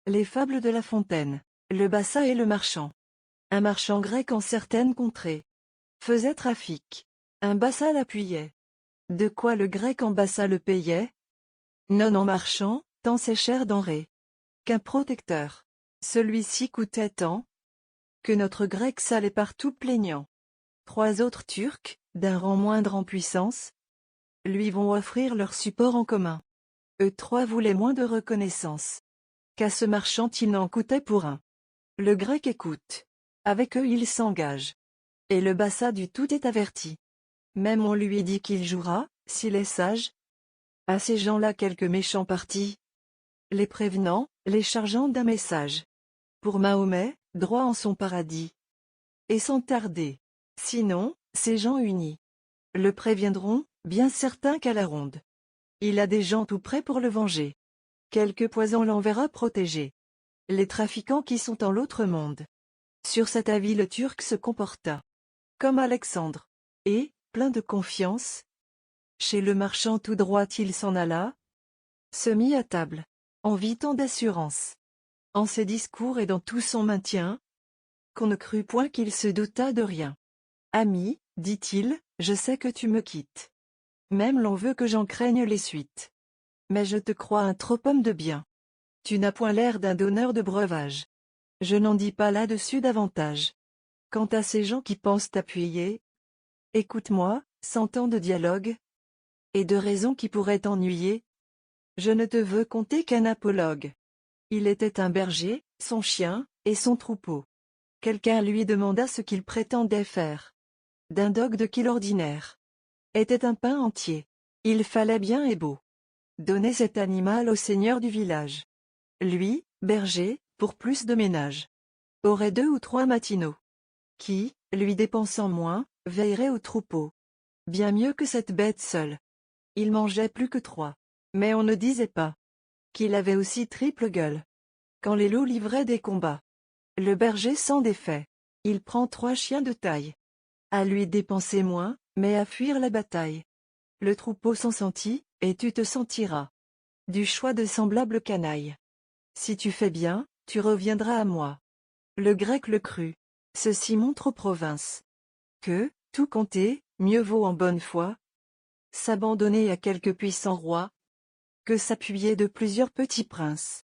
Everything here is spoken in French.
Les fables de La Fontaine. Le bassa et le marchand. Un marchand grec en certaines contrées faisait trafic. Un bassa l'appuyait. De quoi le grec en bassa le payait? Non en marchand, tant c'est cher denrée qu'un protecteur. Celui-ci coûtait tant que notre grec s'allait partout plaignant. 3 autres Turcs, d'un rang moindre en puissance, lui vont offrir leur support en commun. Eux 3 voulaient moins de reconnaissance qu'à ce marchand il n'en coûtait pour un. Le grec écoute. Avec eux il s'engage. Et le bassa du tout est averti. Même on lui dit qu'il jouera, s'il est sage. À ces gens-là quelques méchants partis, les prévenant, les chargeant d'un message. Pour Mahomet, droit en son paradis. Et sans tarder. Sinon, ces gens unis le préviendront, bien certain qu'à la ronde. Il a des gens tout prêts pour le venger. Quelque poison l'enverra protéger les trafiquants qui sont en l'autre monde. Sur cet avis le Turc se comporta comme Alexandre. Et, plein de confiance, chez le marchand tout droit il s'en alla, se mit à table, en vit tant d'assurance, en ses discours et dans tout son maintien, qu'on ne crut point qu'il se doutât de rien. Ami, dit-il, je sais que tu me quittes. Même l'on veut que j'en craigne les suites. Mais je te crois un trop homme de bien. Tu n'as point l'air d'un donneur de breuvage. Je n'en dis pas là-dessus davantage. Quant à ces gens qui pensent t'appuyer, écoute-moi, sans tant de dialogue et de raisons qui pourraient t'ennuyer. Je ne te veux conter qu'un apologue. Il était un berger, son chien, et son troupeau. Quelqu'un lui demanda ce qu'il prétendait faire. D'un dogue de qui l'ordinaire était un pain entier. Il fallait bien et beau donner cet animal au seigneur du village. Lui, berger, pour plus de ménage, aurait 2 ou 3 matinaux, qui, lui dépensant moins, veilleraient au troupeau. Bien mieux que cette bête seule. Il mangeait plus que 3. Mais on ne disait pas qu'il avait aussi triple gueule. Quand les loups livraient des combats, le berger s'en défait. Il prend 3 chiens de taille. À lui dépenser moins, mais à fuir la bataille. Le troupeau s'en sentit, et tu te sentiras du choix de semblables canailles. Si tu fais bien, tu reviendras à moi. Le grec le crut. Ceci montre aux provinces que, tout compter, mieux vaut en bonne foi s'abandonner à quelque puissant roi que s'appuyer de plusieurs petits princes.